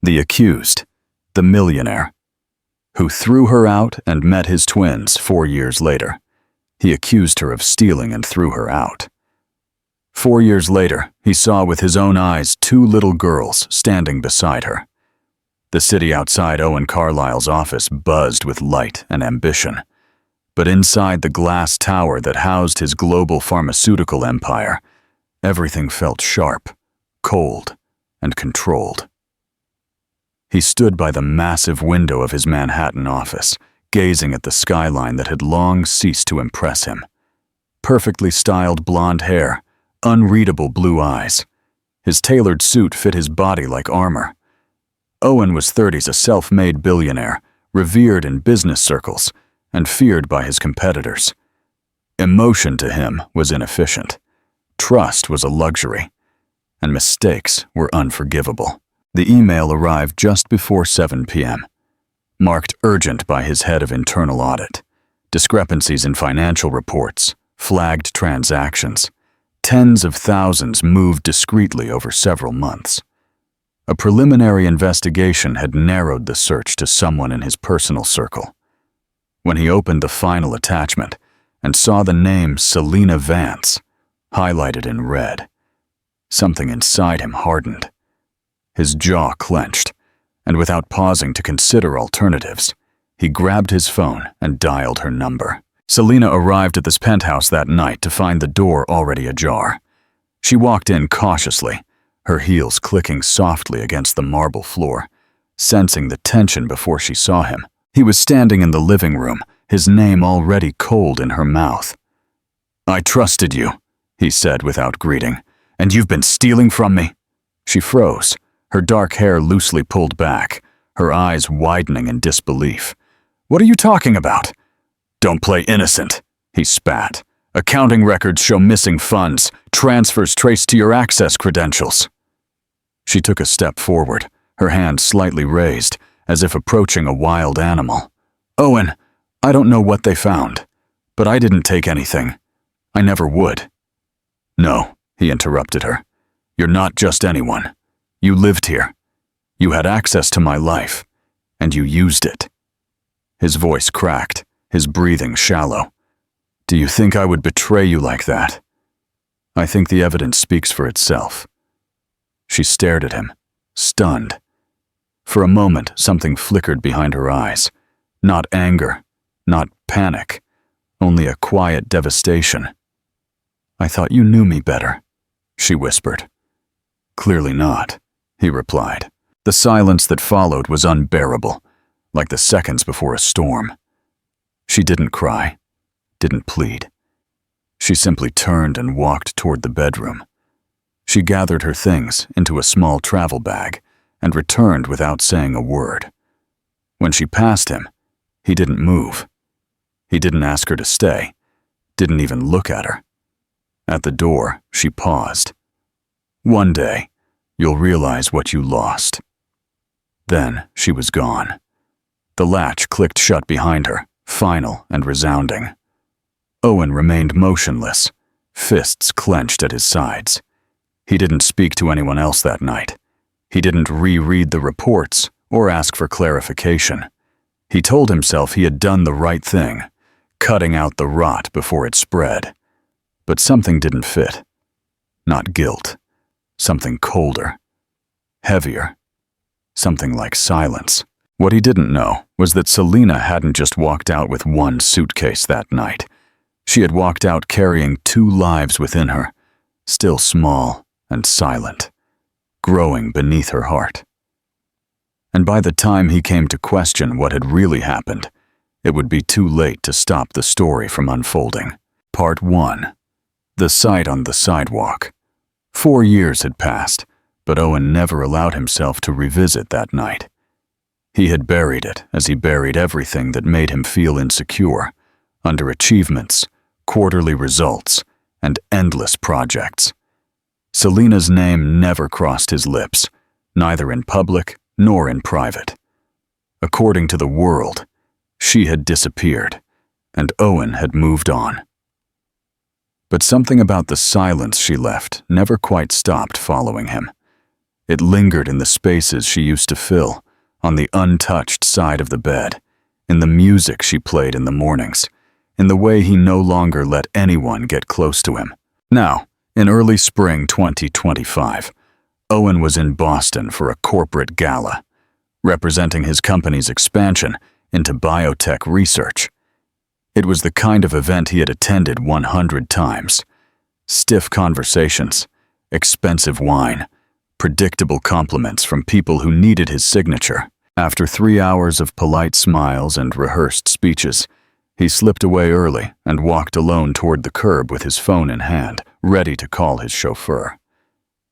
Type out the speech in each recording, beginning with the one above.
The accused, the millionaire, who threw her out and met his twins 4 years later. He accused her of stealing and threw her out. 4 years later, he saw with his own eyes 2 little girls standing beside her. The city outside Owen Carlisle's office buzzed with light and ambition. But inside the glass tower that housed his global pharmaceutical empire, everything felt sharp, cold, and controlled. He stood by the massive window of his Manhattan office, gazing at the skyline that had long ceased to impress him. Perfectly styled blonde hair, unreadable blue eyes. His tailored suit fit his body like armor. Owen was 30s, a self-made billionaire, revered in business circles, and feared by his competitors. Emotion to him was inefficient. Trust was a luxury, and mistakes were unforgivable. The email arrived just before 7 p.m., marked urgent by his head of internal audit. Discrepancies in financial reports, flagged transactions. Tens of thousands moved discreetly over several months. A preliminary investigation had narrowed the search to someone in his personal circle. When he opened the final attachment and saw the name Selena Vance, highlighted in red, something inside him hardened. His jaw clenched, and without pausing to consider alternatives, he grabbed his phone and dialed her number. Selena arrived at this penthouse that night to find the door already ajar. She walked in cautiously, her heels clicking softly against the marble floor, sensing the tension before she saw him. He was standing in the living room, his name already cold in her mouth. "I trusted you," he said without greeting, "and you've been stealing from me?" She froze, her dark hair loosely pulled back, her eyes widening in disbelief. "What are you talking about?" "Don't play innocent," he spat. "Accounting records show missing funds, transfers traced to your access credentials." She took a step forward, her hand slightly raised, as if approaching a wild animal. "Owen, I don't know what they found, but I didn't take anything. I never would." "No," he interrupted her. "You're not just anyone. You lived here. You had access to my life, and you used it." His voice cracked, his breathing shallow. "Do you think I would betray you like that?" "I think the evidence speaks for itself." She stared at him, stunned. For a moment, something flickered behind her eyes. Not anger, not panic, only a quiet devastation. "I thought you knew me better," she whispered. "Clearly not," he replied. The silence that followed was unbearable, like the seconds before a storm. She didn't cry, didn't plead. She simply turned and walked toward the bedroom. She gathered her things into a small travel bag and returned without saying a word. When she passed him, he didn't move. He didn't ask her to stay, didn't even look at her. At the door, she paused. "One day, you'll realize what you lost." Then she was gone. The latch clicked shut behind her, final and resounding. Owen remained motionless, fists clenched at his sides. He didn't speak to anyone else that night. He didn't reread the reports or ask for clarification. He told himself he had done the right thing, cutting out the rot before it spread. But something didn't fit. Not guilt. Something colder. Heavier. Something like silence. What he didn't know was that Selena hadn't just walked out with one suitcase that night. She had walked out carrying 2 lives within her, still small and silent, growing beneath her heart. And by the time he came to question what had really happened, it would be too late to stop the story from unfolding. Part 1. The sight on the sidewalk. 4 years had passed, but Owen never allowed himself to revisit that night. He had buried it as he buried everything that made him feel insecure, underachievements, quarterly results, and endless projects. Selena's name never crossed his lips, neither in public nor in private. According to the world, she had disappeared, and Owen had moved on. But something about the silence she left never quite stopped following him. It lingered in the spaces she used to fill, on the untouched side of the bed, in the music she played in the mornings, in the way he no longer let anyone get close to him. Now, in early spring 2025, Owen was in Boston for a corporate gala, representing his company's expansion into biotech research. It was the kind of event he had attended 100 times. Stiff conversations, expensive wine, predictable compliments from people who needed his signature. After 3 hours of polite smiles and rehearsed speeches, he slipped away early and walked alone toward the curb with his phone in hand, ready to call his chauffeur.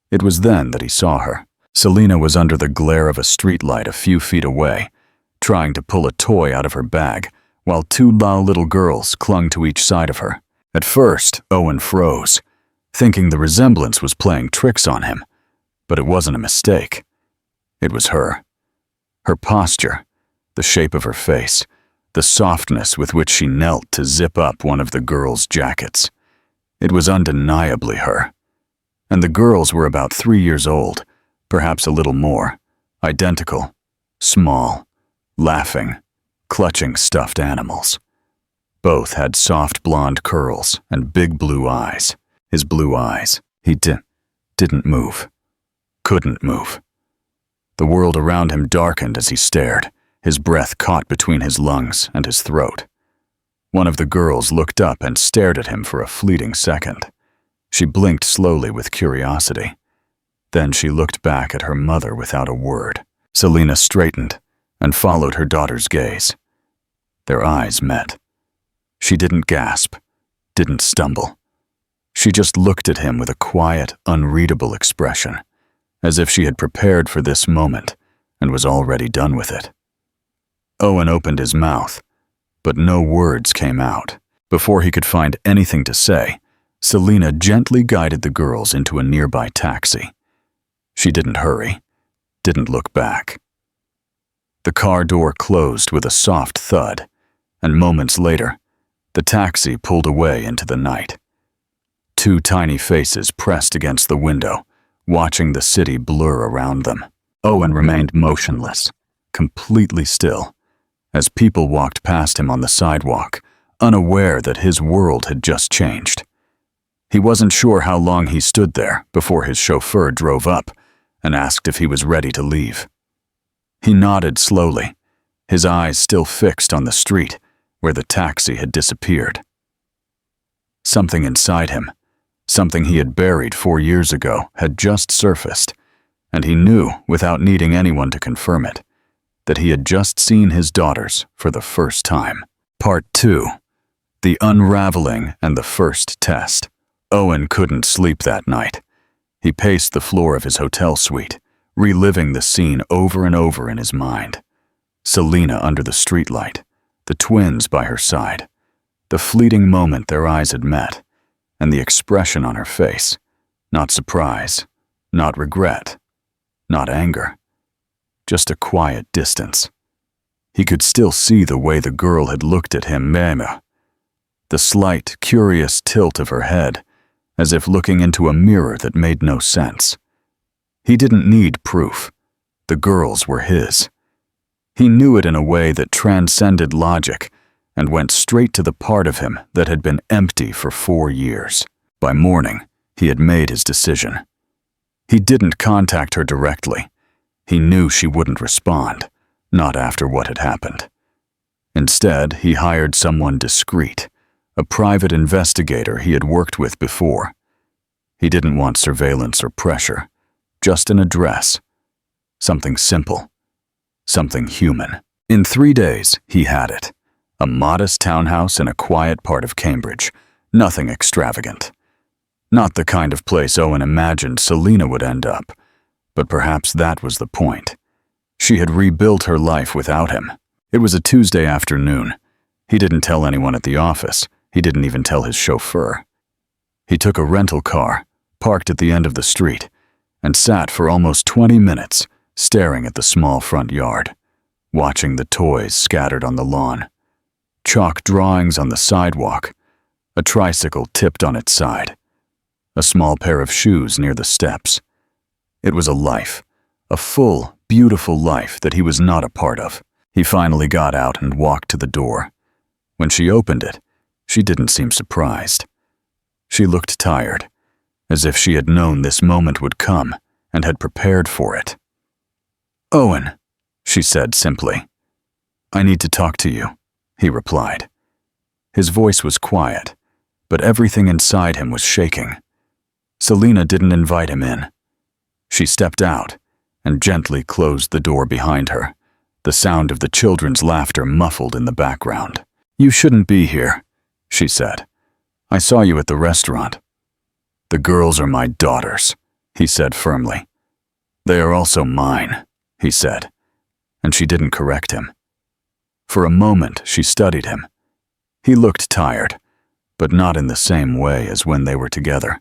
It was then that he saw her. Selena was under the glare of a streetlight a few feet away, trying to pull a toy out of her bag, while two little girls clung to each side of her. At first, Owen froze, thinking the resemblance was playing tricks on him. But it wasn't a mistake. It was her. Her posture, the shape of her face, the softness with which she knelt to zip up one of the girls' jackets. It was undeniably her. And the girls were about 3 years old, perhaps a little more, identical, small, laughing, clutching stuffed animals. Both had soft blonde curls and big blue eyes. His blue eyes. He didn't move. Couldn't move. The world around him darkened as he stared, his breath caught between his lungs and his throat. One of the girls looked up and stared at him for a fleeting second. She blinked slowly with curiosity. Then she looked back at her mother without a word. Selena straightened and followed her daughter's gaze. Their eyes met. She didn't gasp, didn't stumble. She just looked at him with a quiet, unreadable expression, as if she had prepared for this moment and was already done with it. Owen opened his mouth, but no words came out. Before he could find anything to say, Selena gently guided the girls into a nearby taxi. She didn't hurry, didn't look back. The car door closed with a soft thud, and moments later, the taxi pulled away into the night. Two tiny faces pressed against the window, watching the city blur around them. Owen remained motionless, completely still, as people walked past him on the sidewalk, unaware that his world had just changed. He wasn't sure how long he stood there before his chauffeur drove up and asked if he was ready to leave. He nodded slowly, his eyes still fixed on the street where the taxi had disappeared. Something inside him, something he had buried 4 years ago, had just surfaced, and he knew, without needing anyone to confirm it, that he had just seen his daughters for the first time. Part 2. The Unraveling and the First Test. Owen couldn't sleep that night. He paced the floor of his hotel suite, reliving the scene over and over in his mind. Selena under the streetlight, the twins by her side, the fleeting moment their eyes had met, and the expression on her face, not surprise, not regret, not anger, just a quiet distance. He could still see the way the girl had looked at him, the slight, curious tilt of her head, as if looking into a mirror that made no sense. He didn't need proof. The girls were his. He knew it in a way that transcended logic and went straight to the part of him that had been empty for 4 years. By morning, he had made his decision. He didn't contact her directly. He knew she wouldn't respond, not after what had happened. Instead, he hired someone discreet, a private investigator he had worked with before. He didn't want surveillance or pressure, just an address. Something simple, something human. In 3 days, he had it. A modest townhouse in a quiet part of Cambridge, nothing extravagant. Not the kind of place Owen imagined Selena would end up, but perhaps that was the point. She had rebuilt her life without him. It was a Tuesday afternoon. He didn't tell anyone at the office. He didn't even tell his chauffeur. He took a rental car, parked at the end of the street, and sat for almost 20 minutes, staring at the small front yard, watching the toys scattered on the lawn. Chalk drawings on the sidewalk, a tricycle tipped on its side, a small pair of shoes near the steps. It was a life, a full, beautiful life that he was not a part of. He finally got out and walked to the door. When she opened it, she didn't seem surprised. She looked tired, as if she had known this moment would come and had prepared for it. "Owen," she said simply. "I need to talk to you," he replied. His voice was quiet, but everything inside him was shaking. Selena didn't invite him in. She stepped out and gently closed the door behind her, the sound of the children's laughter muffled in the background. "You shouldn't be here," she said. "I saw you at the restaurant." "The girls are my daughters," he said firmly. "They are also mine," he said, and she didn't correct him. For a moment, she studied him. He looked tired, but not in the same way as when they were together.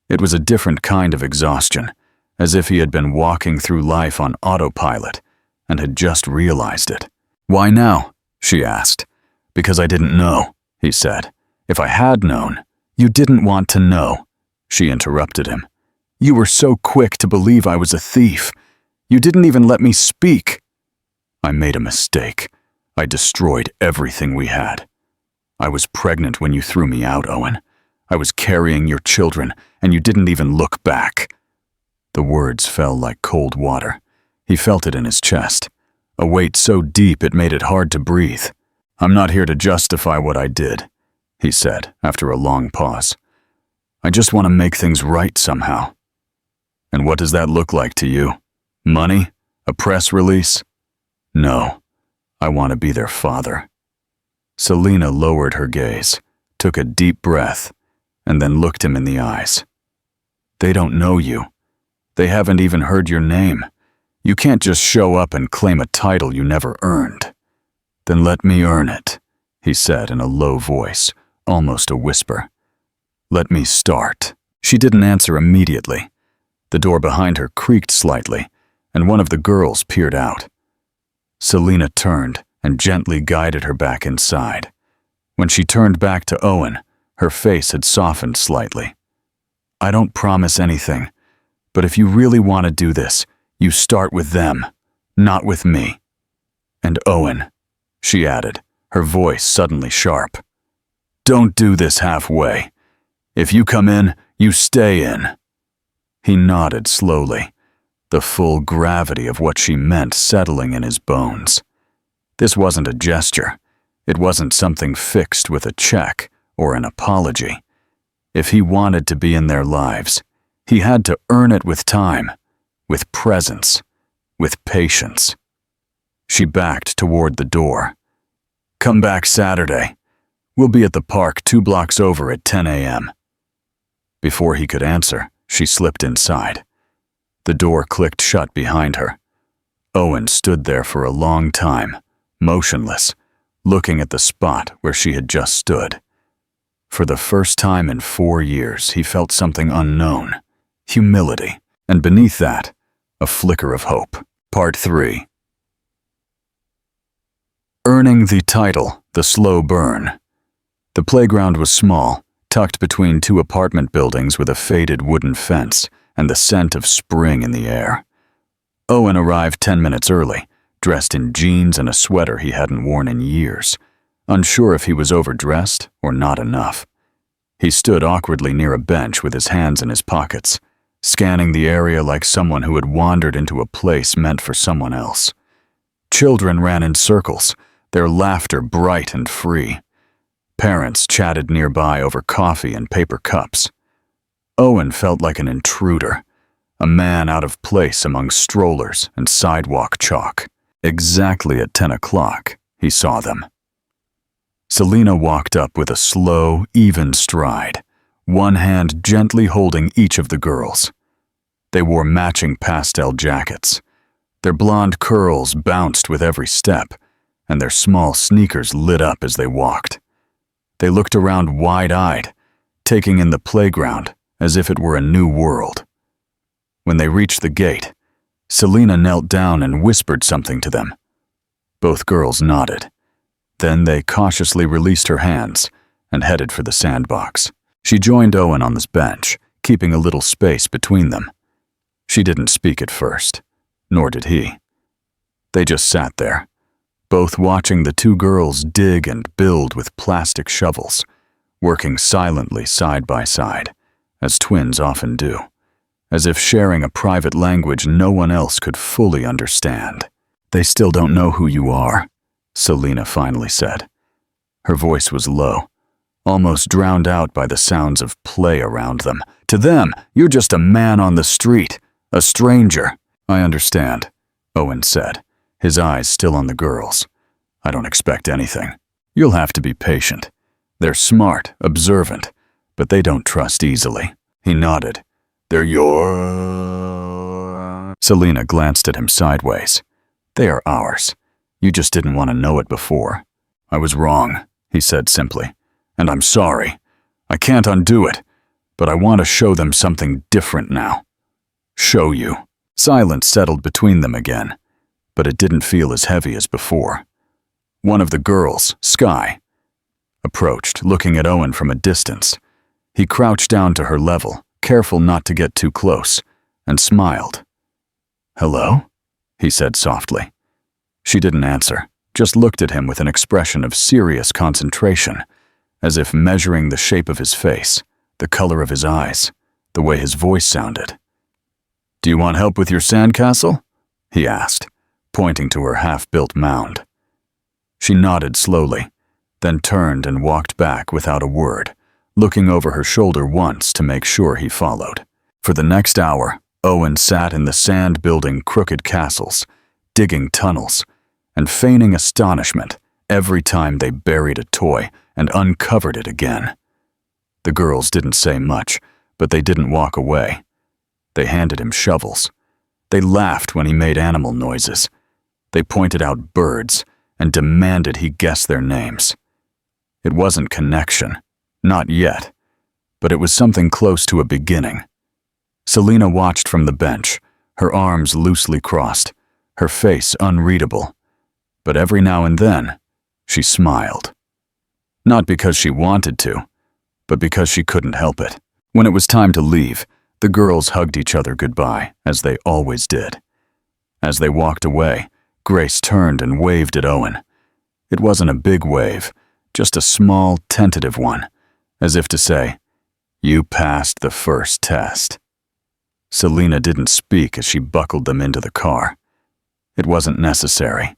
It was a different kind of exhaustion, as if he had been walking through life on autopilot and had just realized it. "Why now?" she asked. "Because I didn't know," he said. "If I had known." "You didn't want to know," she interrupted him. "You were so quick to believe I was a thief. You didn't even let me speak." "I made a mistake. I destroyed everything we had. I was pregnant when you threw me out, Owen. I was carrying your children, and you didn't even look back." The words fell like cold water. He felt it in his chest, a weight so deep it made it hard to breathe. "I'm not here to justify what I did," he said after a long pause. "I just want to make things right somehow." "And what does that look like to you? Money? A press release?" "No, I want to be their father." Selena lowered her gaze, took a deep breath, and then looked him in the eyes. "They don't know you. They haven't even heard your name. You can't just show up and claim a title you never earned." "Then let me earn it," he said in a low voice, almost a whisper. "Let me start." She didn't answer immediately. The door behind her creaked slightly, and one of the girls peered out. Selena turned and gently guided her back inside. When she turned back to Owen, her face had softened slightly. "I don't promise anything, but if you really want to do this, you start with them, not with me. And Owen," she added, her voice suddenly sharp, "don't do this halfway. If you come in, you stay in." He nodded slowly, the full gravity of what she meant settling in his bones. This wasn't a gesture. It wasn't something fixed with a check or an apology. If he wanted to be in their lives, he had to earn it with time, with presence, with patience. She backed toward the door. "Come back Saturday. We'll be at the park 2 blocks over at 10 a.m. Before he could answer, she slipped inside. The door clicked shut behind her. Owen stood there for a long time, motionless, looking at the spot where she had just stood. For the first time in 4 years, he felt something unknown, humility, and beneath that, a flicker of hope. Part 3. Earning the title, The Slow Burn. The playground was small, tucked between 2 apartment buildings with a faded wooden fence and the scent of spring in the air. Owen arrived 10 minutes early, dressed in jeans and a sweater he hadn't worn in years, unsure if he was overdressed or not enough. He stood awkwardly near a bench with his hands in his pockets, scanning the area like someone who had wandered into a place meant for someone else. Children ran in circles, their laughter bright and free. Parents chatted nearby over coffee and paper cups. Owen felt like an intruder, a man out of place among strollers and sidewalk chalk. Exactly at 10 o'clock, he saw them. Selena walked up with a slow, even stride, one hand gently holding each of the girls. They wore matching pastel jackets. Their blonde curls bounced with every step, and their small sneakers lit up as they walked. They looked around wide-eyed, taking in the playground as if it were a new world. When they reached the gate, Selena knelt down and whispered something to them. Both girls nodded. Then they cautiously released her hands and headed for the sandbox. She joined Owen on this bench, keeping a little space between them. She didn't speak at first, nor did he. They just sat there, both watching the two girls dig and build with plastic shovels, working silently side by side, as twins often do, as if sharing a private language no one else could fully understand. "They still don't know who you are," Selena finally said. Her voice was low, almost drowned out by the sounds of play around them. "To them, you're just a man on the street, a stranger." "I understand," Owen said, his eyes still on the girls. "I don't expect anything. You'll have to be patient. They're smart, observant, but they don't trust easily." He nodded. "They're your..." Selena glanced at him sideways. "They are ours. You just didn't want to know it before." "I was wrong," he said simply, "and I'm sorry. I can't undo it, but I want to show them something different now." "Show you." Silence settled between them again, but it didn't feel as heavy as before. One of the girls, Sky, approached, looking at Owen from a distance. He crouched down to her level, careful not to get too close, and smiled. "Hello?" he said softly. She didn't answer, just looked at him with an expression of serious concentration, as if measuring the shape of his face, the color of his eyes, the way his voice sounded. "Do you want help with your sandcastle?" he asked, pointing to her half-built mound. She nodded slowly, then turned and walked back without a word, looking over her shoulder once to make sure he followed. For the next hour, Owen sat in the sand building crooked castles, digging tunnels, and feigning astonishment every time they buried a toy and uncovered it again. The girls didn't say much, but they didn't walk away. They handed him shovels. They laughed when he made animal noises. They pointed out birds and demanded he guess their names. It wasn't connection, not yet, but it was something close to a beginning. Selena watched from the bench, her arms loosely crossed, her face unreadable, but every now and then, she smiled. Not because she wanted to, but because she couldn't help it. When it was time to leave, the girls hugged each other goodbye, as they always did. As they walked away, Grace turned and waved at Owen. It wasn't a big wave, just a small, tentative one, as if to say, "You passed the first test." Selena didn't speak as she buckled them into the car. It wasn't necessary.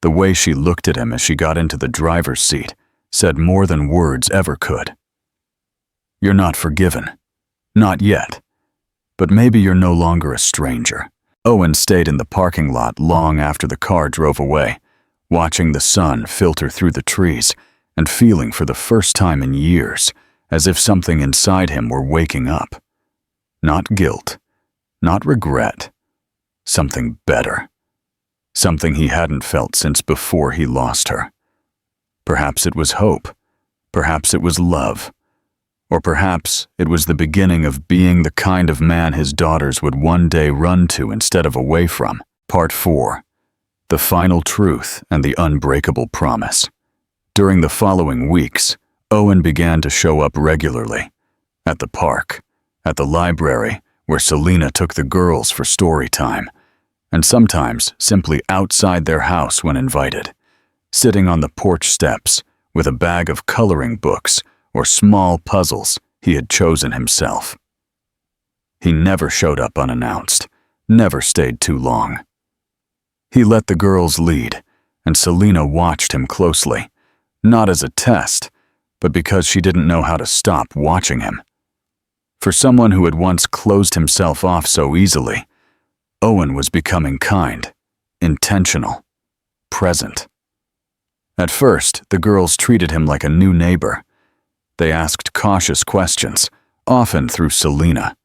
The way she looked at him as she got into the driver's seat said more than words ever could. "You're not forgiven. Not yet. But maybe you're no longer a stranger." Owen stayed in the parking lot long after the car drove away, watching the sun filter through the trees and feeling for the first time in years as if something inside him were waking up. Not guilt, not regret, something better. Something he hadn't felt since before he lost her. Perhaps it was hope, perhaps it was love, or perhaps it was the beginning of being the kind of man his daughters would one day run to instead of away from. Part 4. The Final Truth and the Unbreakable Promise. During the following weeks, Owen began to show up regularly. At the park, at the library, where Selena took the girls for story time, and sometimes simply outside their house when invited, sitting on the porch steps with a bag of coloring books or small puzzles he had chosen himself. He never showed up unannounced, never stayed too long. He let the girls lead, and Selena watched him closely, not as a test, but because she didn't know how to stop watching him. For someone who had once closed himself off so easily, Owen was becoming kind, intentional, present. At first, the girls treated him like a new neighbor. They asked cautious questions, often through Selena.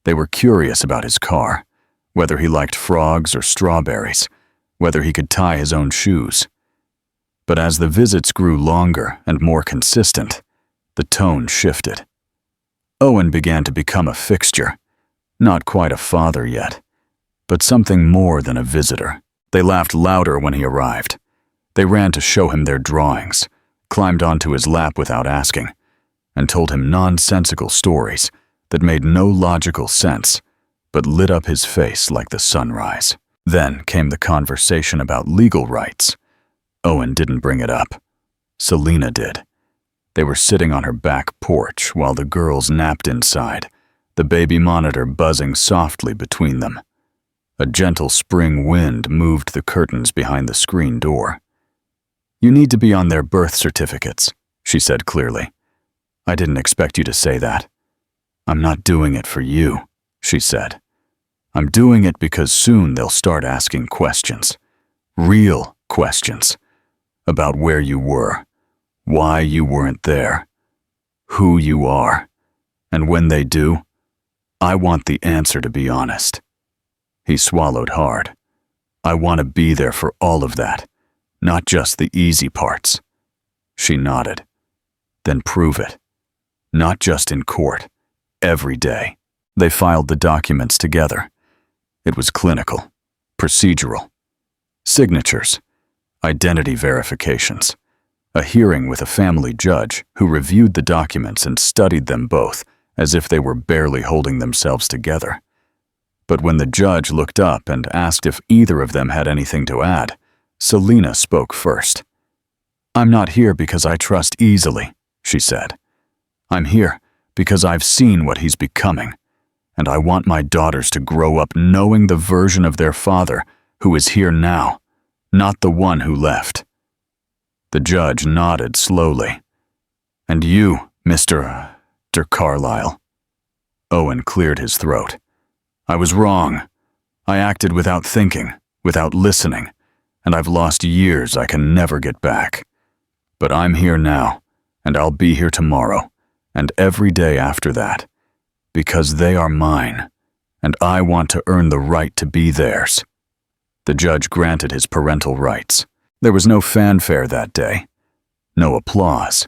They were curious about his car, whether he liked frogs or strawberries, whether he could tie his own shoes. But as the visits grew longer and more consistent, the tone shifted. Owen began to become a fixture, not quite a father yet, but something more than a visitor. They laughed louder when he arrived. They ran to show him their drawings, climbed onto his lap without asking, and told him nonsensical stories that made no logical sense, but lit up his face like the sunrise. Then came the conversation about legal rights. Owen didn't bring it up. Selina did. They were sitting on her back porch while the girls napped inside, the baby monitor buzzing softly between them. A gentle spring wind moved the curtains behind the screen door. "You need to be on their birth certificates," she said clearly. "I didn't expect you to say that." "I'm not doing it for you," she said. "I'm doing it because soon they'll start asking questions. Real questions. About where you were, why you weren't there, who you are. And when they do, I want the answer to be honest." He swallowed hard. "I want to be there for all of that, not just the easy parts." She nodded. "Then prove it. Not just in court, every day." They filed the documents together. It was clinical, procedural. Signatures, identity verifications, a hearing with a family judge who reviewed the documents and studied them both as if they were barely holding themselves together. But when the judge looked up and asked if either of them had anything to add, Selina spoke first. "I'm not here because I trust easily," she said. "I'm here because I've seen what he's becoming, and I want my daughters to grow up knowing the version of their father who is here now, not the one who left." The judge nodded slowly. "And you, Mr. Carlyle." Owen cleared his throat. "I was wrong. I acted without thinking, without listening, and I've lost years I can never get back. But I'm here now, and I'll be here tomorrow, and every day after that, because they are mine, and I want to earn the right to be theirs." The judge granted his parental rights. There was no fanfare that day, no applause.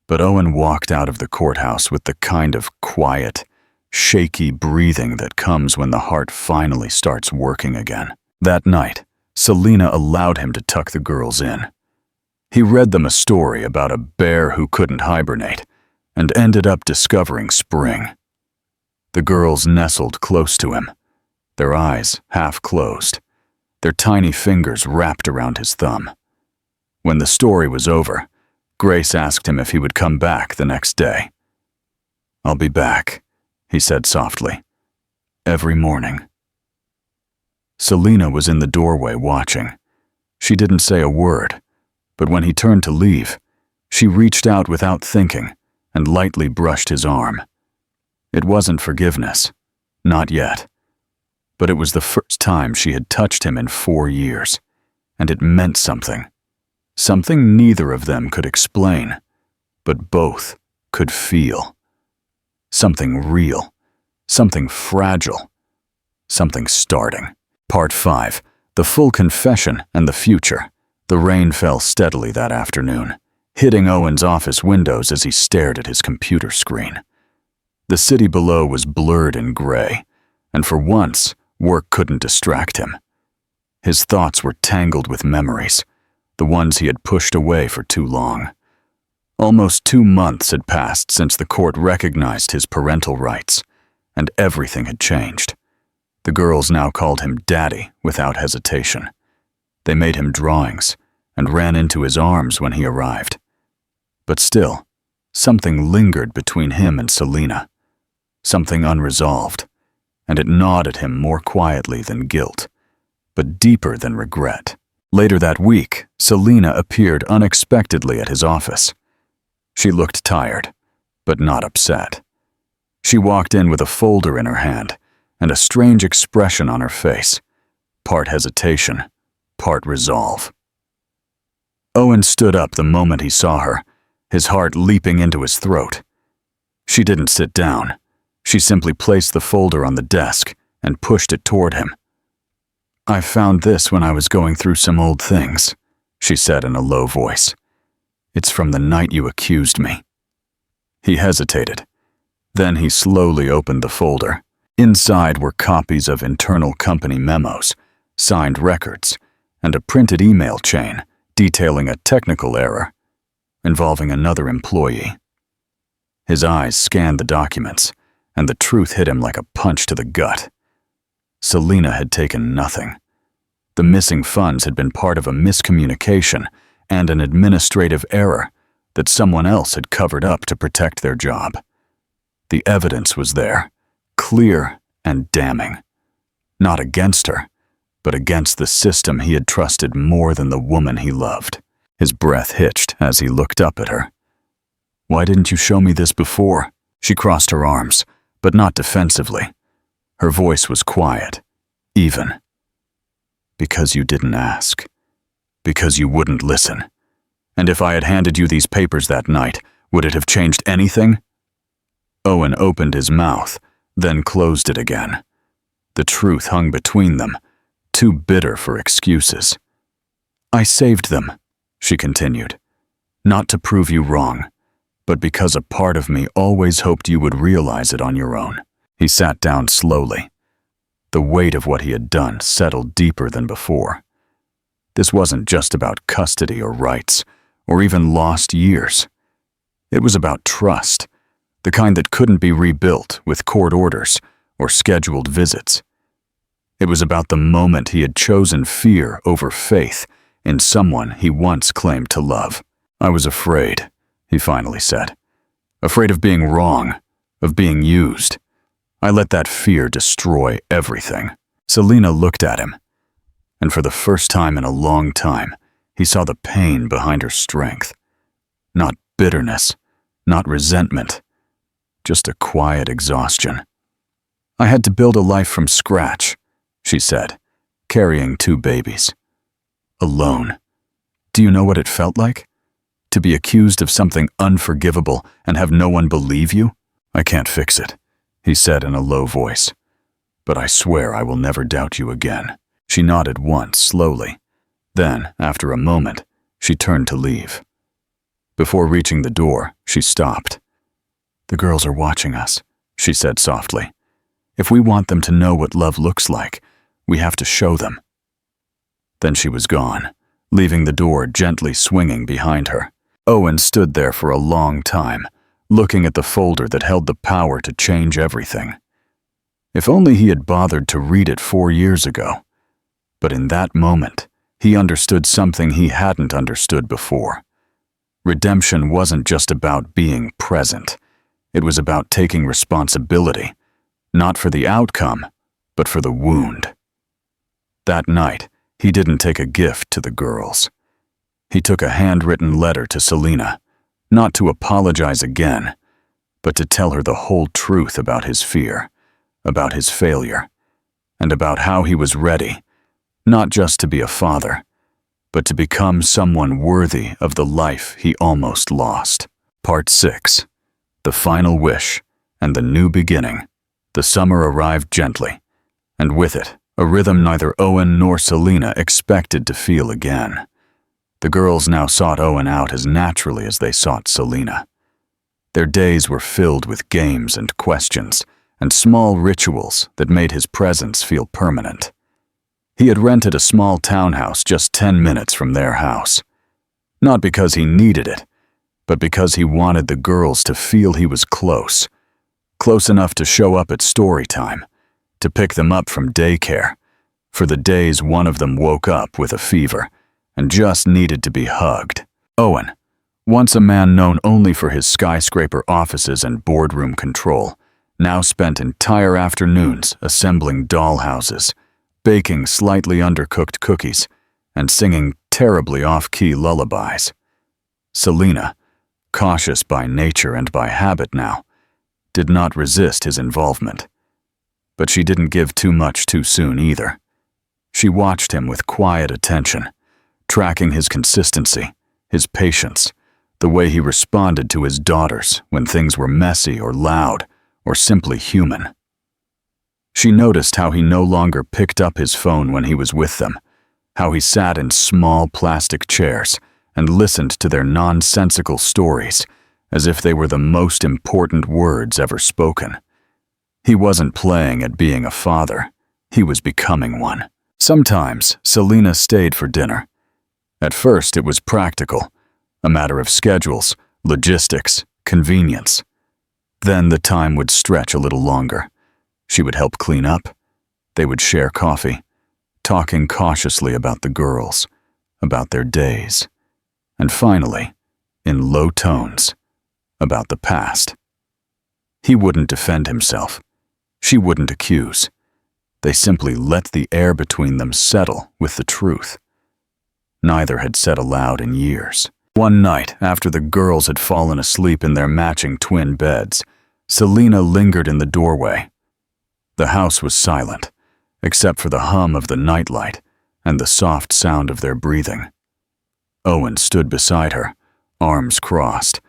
But Owen walked out of the courthouse with the kind of quiet, shaky breathing that comes when the heart finally starts working again. That night, Selina allowed him to tuck the girls in. He read them a story about a bear who couldn't hibernate and ended up discovering spring. The girls nestled close to him, their eyes half closed, their tiny fingers wrapped around his thumb. When the story was over, Grace asked him if he would come back the next day. "I'll be back," he said softly. "Every morning." Selina was in the doorway watching. She didn't say a word, but when he turned to leave, she reached out without thinking and lightly brushed his arm. It wasn't forgiveness, not yet, but it was the first time she had touched him in 4 years, and it meant something. Something neither of them could explain, but both could feel. Something real, something fragile, something starting. Part 5. The full confession and the future. The rain fell steadily that afternoon, hitting Owen's office windows as he stared at his computer screen. The city below was blurred in gray, and for once, work couldn't distract him. His thoughts were tangled with memories, the ones he had pushed away for too long. Almost 2 months had passed since the court recognized his parental rights, and everything had changed. The girls now called him Daddy without hesitation. They made him drawings and ran into his arms when he arrived. But still, something lingered between him and Selina, something unresolved, and it gnawed at him more quietly than guilt, but deeper than regret. Later that week, Selina appeared unexpectedly at his office. She looked tired, but not upset. She walked in with a folder in her hand and a strange expression on her face, part hesitation, part resolve. Owen stood up the moment he saw her, his heart leaping into his throat. She didn't sit down. She simply placed the folder on the desk and pushed it toward him. "I found this when I was going through some old things," she said in a low voice. "It's from the night you accused me." He hesitated. Then he slowly opened the folder. Inside were copies of internal company memos, signed records, and a printed email chain detailing a technical error involving another employee. His eyes scanned the documents, and the truth hit him like a punch to the gut. Selina had taken nothing, The missing funds had been part of a miscommunication and an administrative error that someone else had covered up to protect their job. The evidence was there, clear and damning. Not against her, but against the system he had trusted more than the woman he loved. His breath hitched as he looked up at her. "Why didn't you show me this before?" She crossed her arms, but not defensively. Her voice was quiet, even. "Because you didn't ask. Because you wouldn't listen. And if I had handed you these papers that night, would it have changed anything?" Owen opened his mouth, then closed it again. The truth hung between them, too bitter for excuses. "I saved them," she continued. "Not to prove you wrong, but because a part of me always hoped you would realize it on your own." He sat down slowly. The weight of what he had done settled deeper than before. This wasn't just about custody or rights, or even lost years. It was about trust, the kind that couldn't be rebuilt with court orders or scheduled visits. It was about the moment he had chosen fear over faith in someone he once claimed to love. "I was afraid," he finally said. "Afraid of being wrong, of being used. I let that fear destroy everything." Selina looked at him, and for the first time in a long time, he saw the pain behind her strength. Not bitterness, not resentment, just a quiet exhaustion. "I had to build a life from scratch," she said, carrying 2 babies. "Alone. Do you know what it felt like? To be accused of something unforgivable and have no one believe you?" "I can't fix it," he said in a low voice. "But I swear I will never doubt you again." She nodded once, slowly. Then, after a moment, she turned to leave. Before reaching the door, she stopped. "The girls are watching us," she said softly. "If we want them to know what love looks like, we have to show them." Then she was gone, leaving the door gently swinging behind her. Owen stood there for a long time, looking at the folder that held the power to change everything. If only he had bothered to read it 4 years ago. But in that moment, he understood something he hadn't understood before. Redemption wasn't just about being present. It was about taking responsibility, not for the outcome, but for the wound. That night, he didn't take a gift to the girls. He took a handwritten letter to Selina, not to apologize again, but to tell her the whole truth about his fear, about his failure, and about how he was ready, not just to be a father, but to become someone worthy of the life he almost lost. Part 6. The Final Wish and the New Beginning. The summer arrived gently, and with it, a rhythm neither Owen nor Selina expected to feel again. The girls now sought Owen out as naturally as they sought Selina. Their days were filled with games and questions, and small rituals that made his presence feel permanent. He had rented a small townhouse just 10 minutes from their house. Not because he needed it, but because he wanted the girls to feel he was close enough to show up at story time, to pick them up from daycare, for the days one of them woke up with a fever and just needed to be hugged. Owen, once a man known only for his skyscraper offices and boardroom control, now spent entire afternoons assembling dollhouses, baking slightly undercooked cookies, and singing terribly off-key lullabies. Selina, cautious by nature and by habit now, did not resist his involvement. But she didn't give too much too soon either. She watched him with quiet attention, tracking his consistency, his patience, the way he responded to his daughters when things were messy or loud or simply human. She noticed how he no longer picked up his phone when he was with them, how he sat in small plastic chairs and listened to their nonsensical stories as if they were the most important words ever spoken. He wasn't playing at being a father, he was becoming one. Sometimes Selina stayed for dinner. At first it was practical, a matter of schedules, logistics, convenience. Then the time would stretch a little longer. She would help clean up. They would share coffee, talking cautiously about the girls, about their days, and finally, in low tones, about the past. He wouldn't defend himself. She wouldn't accuse. They simply let the air between them settle with the truth. Neither had said aloud in years. One night, after the girls had fallen asleep in their matching twin beds, Selena lingered in the doorway. The house was silent, except for the hum of the nightlight and the soft sound of their breathing. Owen stood beside her, arms crossed,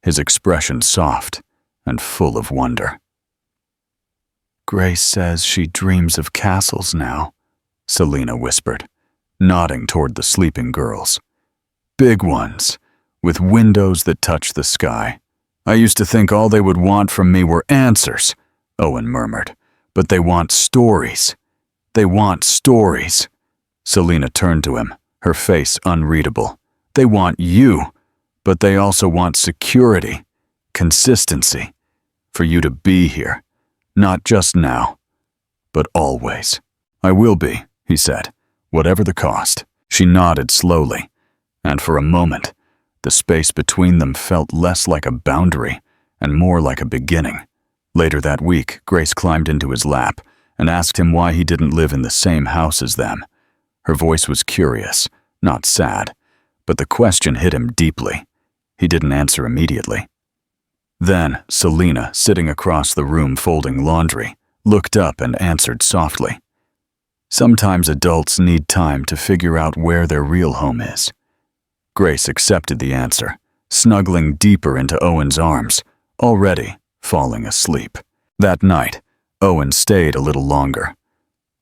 his expression soft and full of wonder. "Grace says she dreams of castles now," Selena whispered, nodding toward the sleeping girls. "Big ones, with windows that touch the sky. I used to think all they would want from me were answers," Owen murmured. "But they want stories. They want stories." Selena turned to him, her face unreadable. "They want you, but they also want security, consistency, for you to be here, not just now, but always." "I will be," he said, "whatever the cost." She nodded slowly, and for a moment, the space between them felt less like a boundary and more like a beginning. Later that week, Grace climbed into his lap and asked him why he didn't live in the same house as them. Her voice was curious, not sad, but the question hit him deeply. He didn't answer immediately. Then, Selena, sitting across the room folding laundry, looked up and answered softly. "Sometimes adults need time to figure out where their real home is." Grace accepted the answer, snuggling deeper into Owen's arms, already falling asleep. That night, Owen stayed a little longer.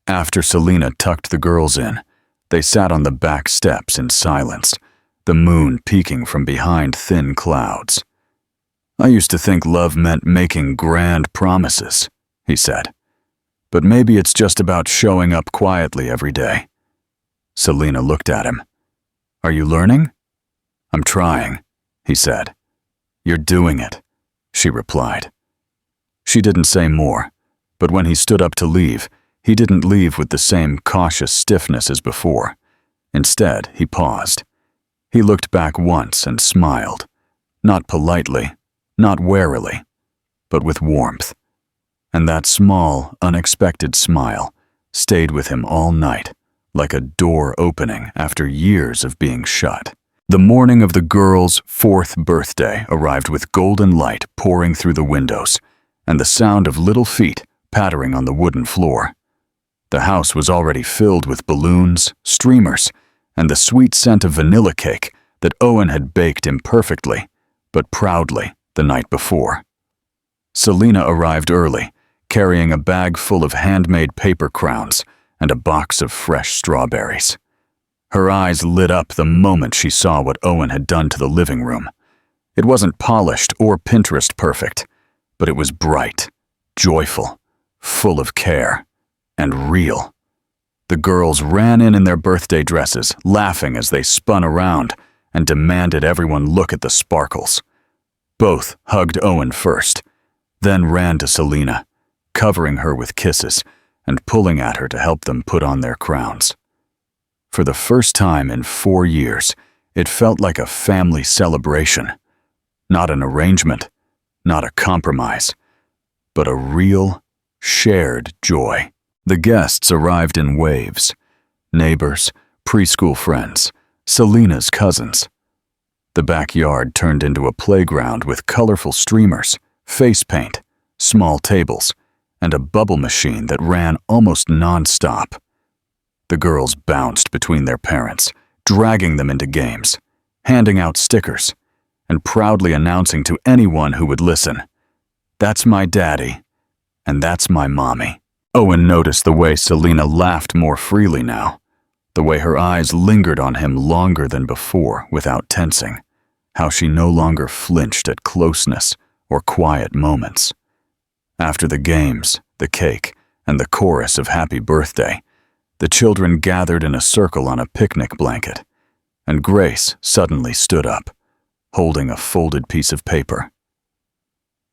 After Selena tucked the girls in, they sat on the back steps in silence, the moon peeking from behind thin clouds. "I used to think love meant making grand promises," he said. "But maybe it's just about showing up quietly every day." Selena looked at him. "Are you learning?" "I'm trying," he said. "You're doing it," she replied. She didn't say more, but when he stood up to leave, he didn't leave with the same cautious stiffness as before. Instead, he paused. He looked back once and smiled, not politely, not warily, but with warmth. And that small, unexpected smile stayed with him all night, like a door opening after years of being shut. The morning of the girls' 4th birthday arrived with golden light pouring through the windows and the sound of little feet pattering on the wooden floor. The house was already filled with balloons, streamers, and the sweet scent of vanilla cake that Owen had baked imperfectly, but proudly, the night before. Selena arrived early, carrying a bag full of handmade paper crowns and a box of fresh strawberries. Her eyes lit up the moment she saw what Owen had done to the living room. It wasn't polished or Pinterest perfect, but it was bright, joyful, full of care, and real. The girls ran in their birthday dresses, laughing as they spun around and demanded everyone look at the sparkles. Both hugged Owen first, then ran to Selena, covering her with kisses and pulling at her to help them put on their crowns. For the first time in 4 years, it felt like a family celebration. Not an arrangement, not a compromise, but a real, shared joy. The guests arrived in waves. Neighbors, preschool friends, Selena's cousins. The backyard turned into a playground with colorful streamers, face paint, small tables, and a bubble machine that ran almost non-stop. The girls bounced between their parents, dragging them into games, handing out stickers, and proudly announcing to anyone who would listen, "That's my daddy, and that's my mommy." Owen noticed the way Selena laughed more freely now, the way her eyes lingered on him longer than before without tensing, how she no longer flinched at closeness or quiet moments. After the games, the cake, and the chorus of happy birthday, the children gathered in a circle on a picnic blanket, and Grace suddenly stood up, holding a folded piece of paper.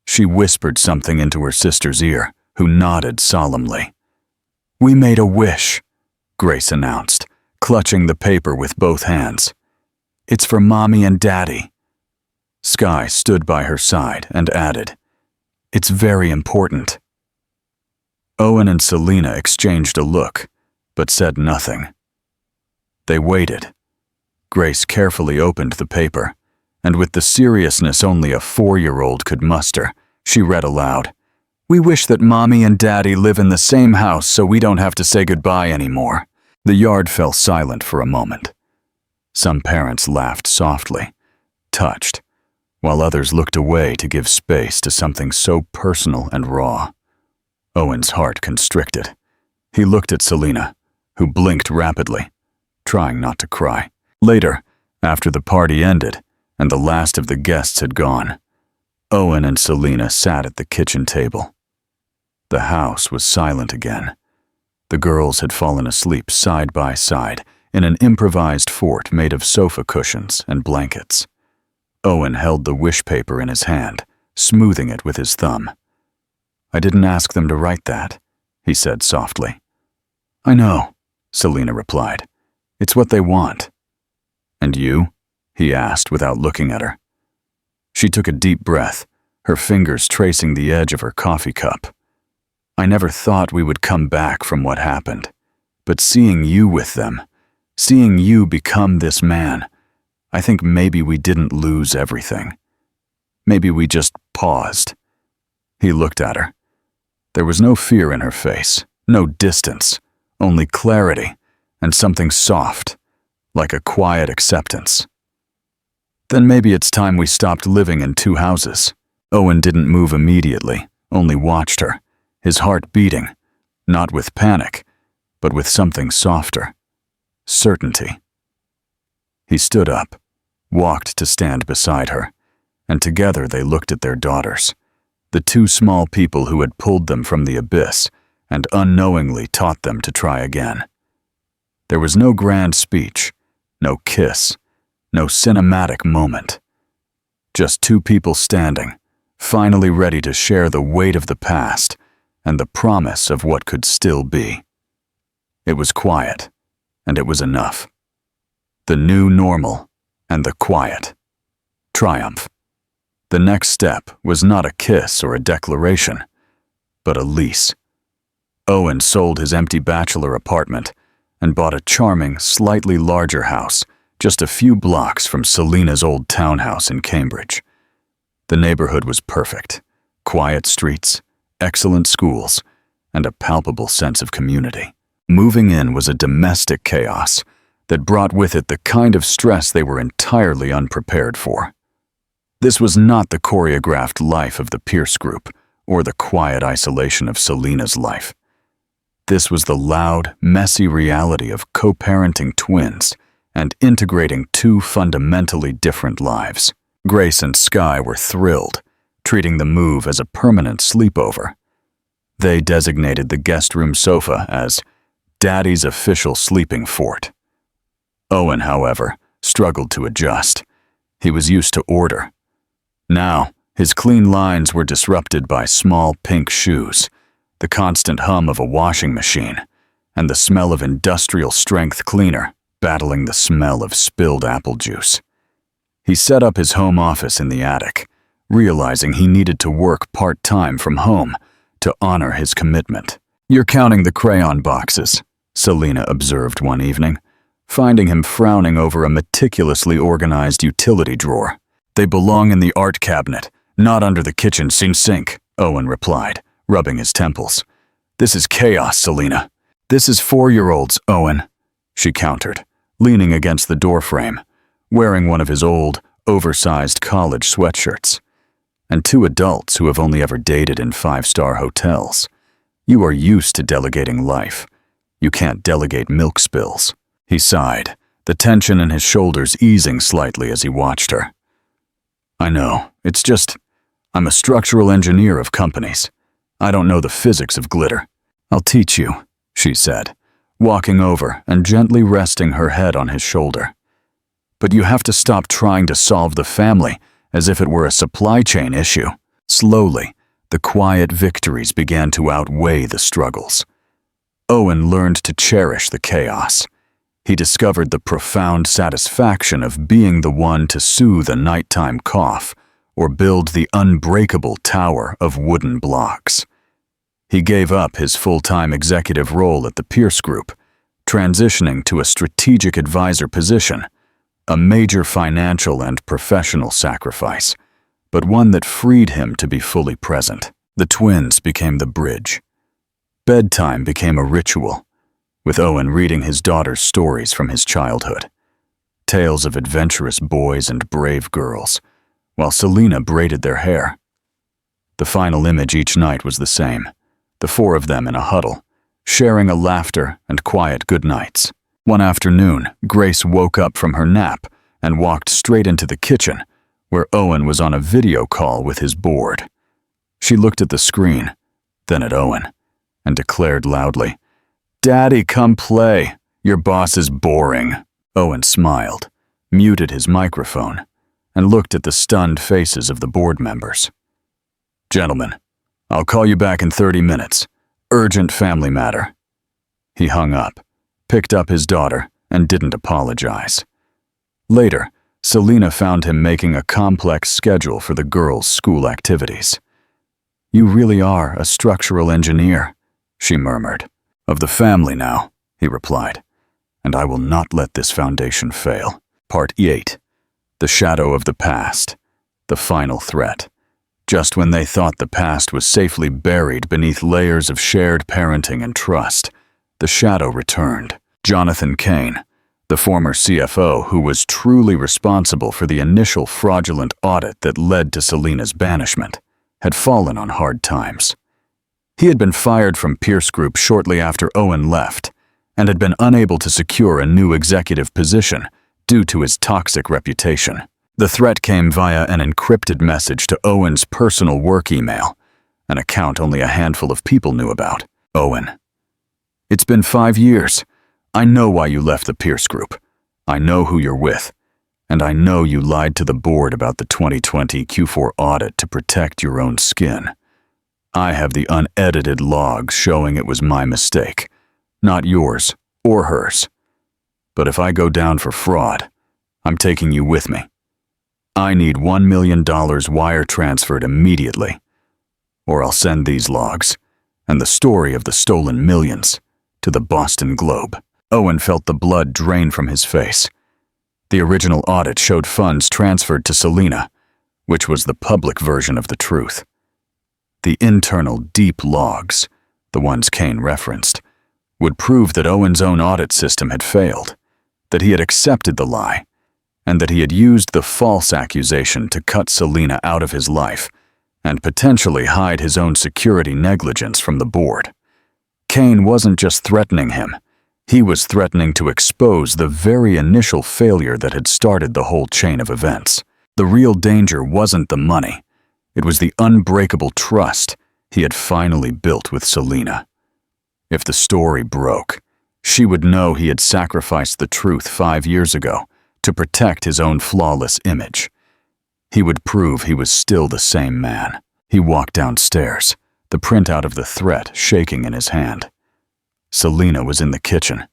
She whispered something into her sister's ear, who nodded solemnly. "We made a wish," Grace announced, clutching the paper with both hands. "It's for Mommy and Daddy." Sky stood by her side and added, "It's very important." Owen and Selena exchanged a look, but said nothing. They waited. Grace carefully opened the paper, and with the seriousness only a 4-year-old could muster, she read aloud, "We wish that Mommy and Daddy live in the same house so we don't have to say goodbye anymore." The yard fell silent for a moment. Some parents laughed softly, touched, while others looked away to give space to something so personal and raw. Owen's heart constricted. He looked at Selena, who blinked rapidly, trying not to cry. Later, after the party ended and the last of the guests had gone, Owen and Selena sat at the kitchen table. The house was silent again. The girls had fallen asleep side by side in an improvised fort made of sofa cushions and blankets. Owen held the wish paper in his hand, smoothing it with his thumb. "I didn't ask them to write that," he said softly. "I know," Selena replied. "It's what they want." "And you?" he asked without looking at her. She took a deep breath, her fingers tracing the edge of her coffee cup. "I never thought we would come back from what happened, but seeing you with them, seeing you become this man, I think maybe we didn't lose everything. Maybe we just paused." He looked at her. There was no fear in her face, no distance, only clarity and something soft, like a quiet acceptance. "Then maybe it's time we stopped living in 2 houses." Owen didn't move immediately, only watched her, his heart beating, not with panic, but with something softer. Certainty. He stood up, walked to stand beside her, and together they looked at their daughters, the 2 small people who had pulled them from the abyss and unknowingly taught them to try again. There was no grand speech, no kiss, no cinematic moment. Just 2 people standing, finally ready to share the weight of the past and the promise of what could still be. It was quiet, and it was enough. The new normal and the quiet. Triumph. The next step was not a kiss or a declaration, but a lease. Owen sold his empty bachelor apartment and bought a charming, slightly larger house just a few blocks from Selena's old townhouse in Cambridge. The neighborhood was perfect. Quiet streets, excellent schools, and a palpable sense of community. Moving in was a domestic chaos that brought with it the kind of stress they were entirely unprepared for. This was not the choreographed life of the Pierce group or the quiet isolation of Selena's life. This was the loud, messy reality of co-parenting twins and integrating 2 fundamentally different lives. Grace and Sky were thrilled, treating the move as a permanent sleepover. They designated the guest room sofa as Daddy's official sleeping fort. Owen, however, struggled to adjust. He was used to order. Now, his clean lines were disrupted by small pink shoes, the constant hum of a washing machine, and the smell of industrial-strength cleaner battling the smell of spilled apple juice. He set up his home office in the attic, realizing he needed to work part-time from home to honor his commitment. "You're counting the crayon boxes," Selena observed one evening, finding him frowning over a meticulously organized utility drawer. "They belong in the art cabinet, not under the kitchen sink," Owen replied, rubbing his temples. "This is chaos, Selena." "This is 4-year-olds, Owen," she countered, leaning against the doorframe, wearing one of his old, oversized college sweatshirts. "And 2 adults who have only ever dated in 5-star hotels. You are used to delegating life. You can't delegate milk spills." He sighed, the tension in his shoulders easing slightly as he watched her. "I know, it's just, I'm a structural engineer of companies. I don't know the physics of glitter." "I'll teach you," she said, walking over and gently resting her head on his shoulder. "But you have to stop trying to solve the family as if it were a supply chain issue." Slowly, the quiet victories began to outweigh the struggles. Owen learned to cherish the chaos. He discovered the profound satisfaction of being the one to soothe a nighttime cough or build the unbreakable tower of wooden blocks. He gave up his full-time executive role at the Pierce Group, transitioning to a strategic advisor position, a major financial and professional sacrifice, but one that freed him to be fully present. The twins became the bridge. Bedtime became a ritual, with Owen reading his daughter's stories from his childhood, tales of adventurous boys and brave girls, while Selena braided their hair. The final image each night was the same, the four of them in a huddle, sharing a laughter and quiet goodnights. One afternoon, Grace woke up from her nap and walked straight into the kitchen, where Owen was on a video call with his board. She looked at the screen, then at Owen, and declared loudly, "Daddy, come play. Your boss is boring." Owen smiled, muted his microphone, and looked at the stunned faces of the board members. "Gentlemen, I'll call you back in 30 minutes. Urgent family matter." He hung up, picked up his daughter, and didn't apologize. Later, Selena found him making a complex schedule for the girls' school activities. "You really are a structural engineer," she murmured. "Of the family now," he replied, "and I will not let this foundation fail." Part 8. The shadow of the past. The final threat. Just when they thought the past was safely buried beneath layers of shared parenting and trust, the shadow returned. Jonathan Kane, the former CFO who was truly responsible for the initial fraudulent audit that led to Selena's banishment, had fallen on hard times. He had been fired from Pierce Group shortly after Owen left, and had been unable to secure a new executive position due to his toxic reputation. The threat came via an encrypted message to Owen's personal work email, an account only a handful of people knew about. "Owen, it's been 5 years. I know why you left the Pierce Group. I know who you're with. And I know you lied to the board about the 2020 Q4 audit to protect your own skin. I have the unedited logs showing it was my mistake, not yours or hers. But if I go down for fraud, I'm taking you with me. I need $1 million wire transferred immediately, or I'll send these logs and the story of the stolen millions to the Boston Globe." Owen felt the blood drain from his face. The original audit showed funds transferred to Selena, which was the public version of the truth. The internal deep logs, the ones Kane referenced, would prove that Owen's own audit system had failed, that he had accepted the lie, and that he had used the false accusation to cut Selena out of his life and potentially hide his own security negligence from the board. Kane wasn't just threatening him. He was threatening to expose the very initial failure that had started the whole chain of events. The real danger wasn't the money. It was the unbreakable trust he had finally built with Selena. If the story broke, she would know he had sacrificed the truth 5 years ago to protect his own flawless image. He would prove he was still the same man. He walked downstairs, the printout of the threat shaking in his hand. Selena was in the kitchen,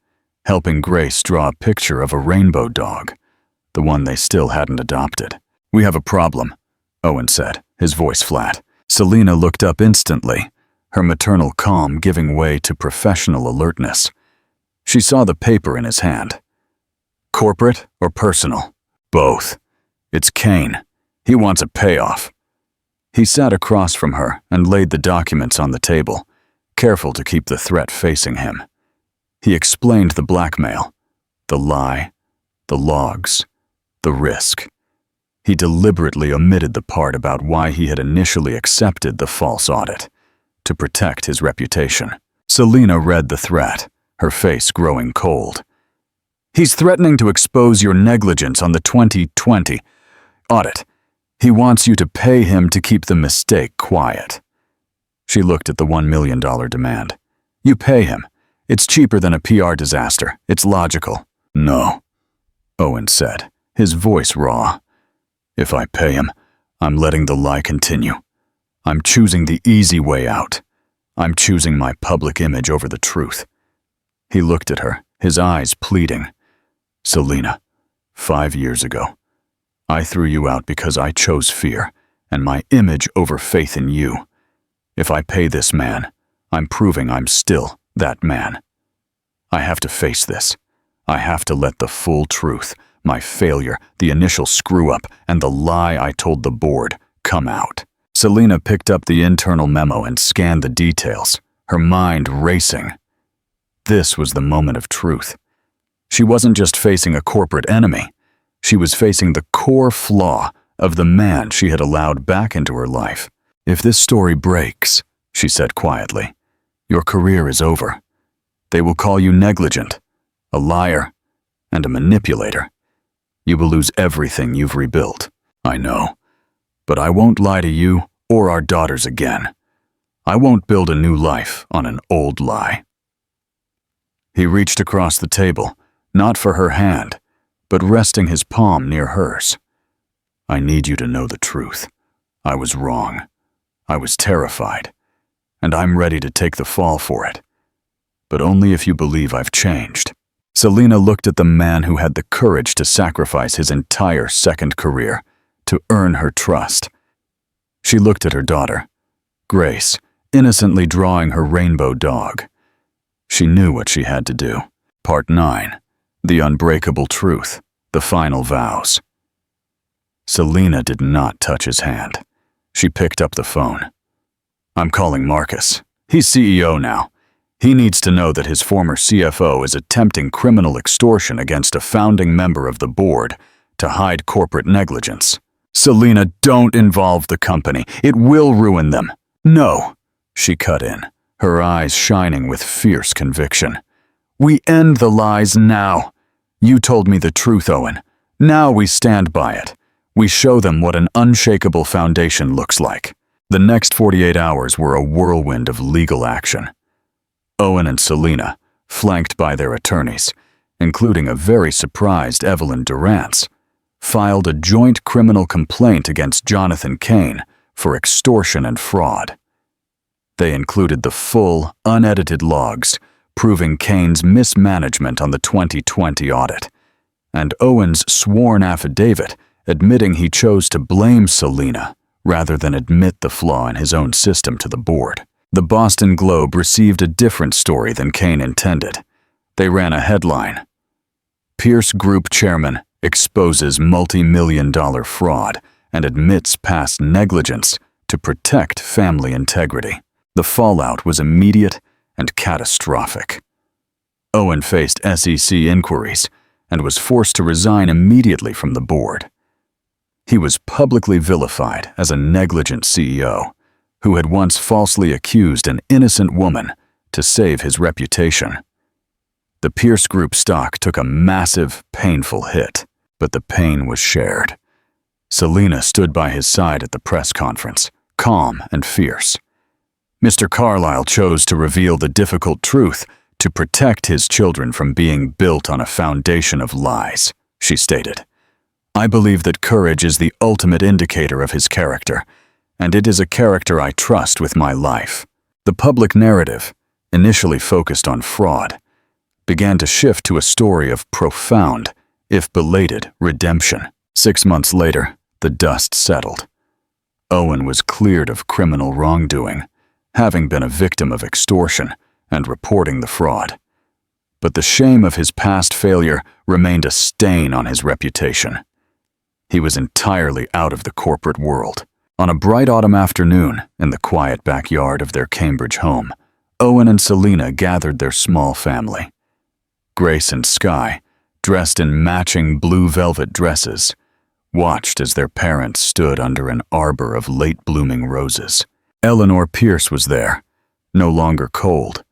helping Grace draw a picture of a rainbow dog, the one they still hadn't adopted. "We have a problem," Owen said, his voice flat. Selena looked up instantly, her maternal calm giving way to professional alertness. She saw the paper in his hand. "Corporate or personal?" "Both. It's Kane. He wants a payoff." He sat across from her and laid the documents on the table, careful to keep the threat facing him. He explained the blackmail, the lie, the logs, the risk. He deliberately omitted the part about why he had initially accepted the false audit, to protect his reputation. Selena read the threat, her face growing cold. "He's threatening to expose your negligence on the 2020 audit. He wants you to pay him to keep the mistake quiet." She looked at the $1 million demand. "You pay him. It's cheaper than a PR disaster. It's logical." "No," Owen said, his voice raw. "If I pay him, I'm letting the lie continue. I'm choosing the easy way out. I'm choosing my public image over the truth. He looked at her, his eyes pleading. "Selina, 5 years ago, I threw you out because I chose fear and my image over faith in you. If I pay this man, I'm proving I'm still that man. I have to face this. I have to let the full truth, my failure, the initial screw-up, and the lie I told the board come out." Selina picked up the internal memo and scanned the details, her mind racing. This was the moment of truth. She wasn't just facing a corporate enemy. She was facing the core flaw of the man she had allowed back into her life. "If this story breaks," she said quietly, "your career is over. They will call you negligent, a liar, and a manipulator. You will lose everything you've rebuilt. I know, but I won't lie to you or our daughters again. I won't build a new life on an old lie." He reached across the table, not for her hand, but resting his palm near hers. "I need you to know the truth. I was wrong. I was terrified, and I'm ready to take the fall for it. But only if you believe I've changed." Selina looked at the man who had the courage to sacrifice his entire second career to earn her trust. She looked at her daughter, Grace, innocently drawing her rainbow dog. She knew what she had to do. Part 9. The Unbreakable Truth. The Final Vows. Selina did not touch his hand. She picked up the phone. "I'm calling Marcus. He's CEO now. He needs to know that his former CFO is attempting criminal extortion against a founding member of the board to hide corporate negligence." "Selina, don't involve the company. It will ruin them." "No," she cut in, her eyes shining with fierce conviction. "We end the lies now. You told me the truth, Owen. Now we stand by it. We show them what an unshakable foundation looks like." The next 48 hours were a whirlwind of legal action. Owen and Selina, flanked by their attorneys, including a very surprised Evelyn Durrance, filed a joint criminal complaint against Jonathan Kane for extortion and fraud. They included the full, unedited logs proving Kane's mismanagement on the 2020 audit, and Owen's sworn affidavit admitting he chose to blame Selina rather than admit the flaw in his own system to the board. The Boston Globe received a different story than Kane intended. They ran a headline: "Pierce Group Chairman exposes multi-million-dollar fraud and admits past negligence to protect family integrity." The fallout was immediate and catastrophic. Owen faced SEC inquiries and was forced to resign immediately from the board. He was publicly vilified as a negligent CEO who had once falsely accused an innocent woman to save his reputation. The Pierce Group stock took a massive, painful hit, but the pain was shared. Selina stood by his side at the press conference, calm and fierce. Mr. Carlyle chose to reveal the difficult truth to protect his children from being built on a foundation of lies, she stated. "I believe that courage is the ultimate indicator of his character, and it is a character I trust with my life." The public narrative, initially focused on fraud, began to shift to a story of profound, if belated, redemption. 6 months later, the dust settled. Owen was cleared of criminal wrongdoing, having been a victim of extortion and reporting the fraud. But the shame of his past failure remained a stain on his reputation. He was entirely out of the corporate world. On a bright autumn afternoon, in the quiet backyard of their Cambridge home, Owen and Selina gathered their small family. Grace and Skye, dressed in matching blue velvet dresses, watched as their parents stood under an arbor of late-blooming roses. Eleanor Pierce was there, no longer cold,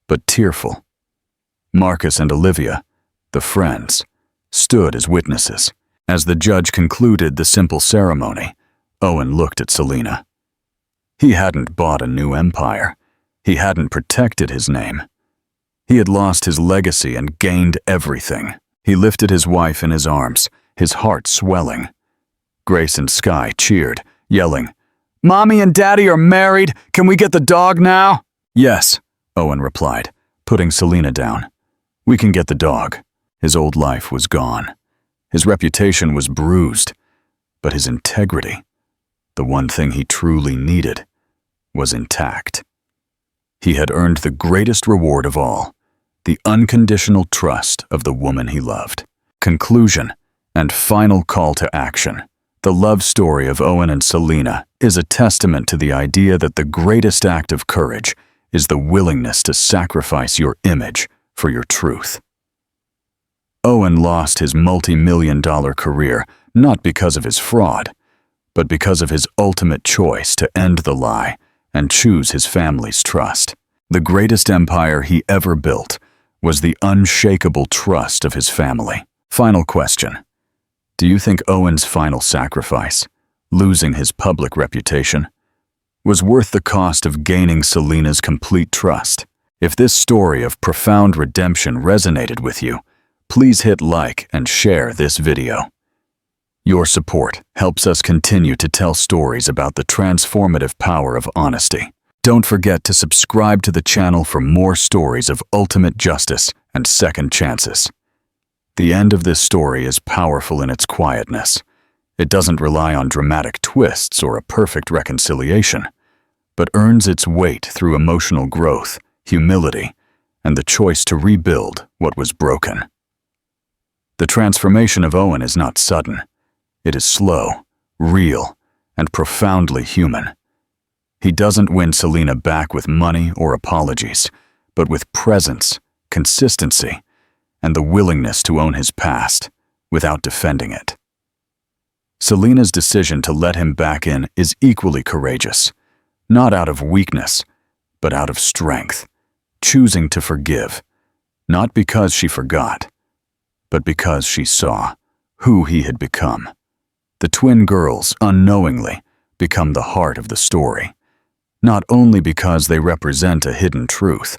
but tearful. Marcus and Olivia, the friends, stood as witnesses. As the judge concluded the simple ceremony, Owen looked at Selina. He hadn't bought a new empire. He hadn't protected his name. He had lost his legacy and gained everything. He lifted his wife in his arms, his heart swelling. Grace and Skye cheered, yelling, "Mommy and Daddy are married! Can we get the dog now?" "Yes," Owen replied, putting Selina down. We can get the dog. His old life was gone. His reputation was bruised, but his integrity, the one thing he truly needed, was intact. He had earned the greatest reward of all, the unconditional trust of the woman he loved. Conclusion and final call to action. The love story of Owen and Selena is a testament to the idea that the greatest act of courage is the willingness to sacrifice your image for your truth. Owen lost his multi-million-dollar career not because of his fraud, but because of his ultimate choice to end the lie and choose his family's trust. The greatest empire he ever built was the unshakable trust of his family. Final question. Do you think Owen's final sacrifice, losing his public reputation, was worth the cost of gaining Selena's complete trust? If this story of profound redemption resonated with you, please hit like and share this video. Your support helps us continue to tell stories about the transformative power of honesty. Don't forget to subscribe to the channel for more stories of ultimate justice and second chances. The end of this story is powerful in its quietness. It doesn't rely on dramatic twists or a perfect reconciliation, but earns its weight through emotional growth, humility, and the choice to rebuild what was broken. The transformation of Owen is not sudden. It is slow, real, and profoundly human. He doesn't win Selena back with money or apologies, but with presence, consistency, and the willingness to own his past without defending it. Selena's decision to let him back in is equally courageous, not out of weakness, but out of strength, choosing to forgive, not because she forgot, but because she saw who he had become. The twin girls, unknowingly, become the heart of the story, not only because they represent a hidden truth,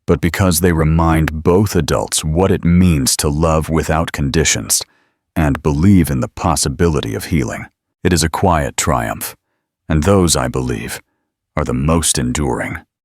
but because they remind both adults what it means to love without conditions and believe in the possibility of healing. It is a quiet triumph, and those, I believe, are the most enduring.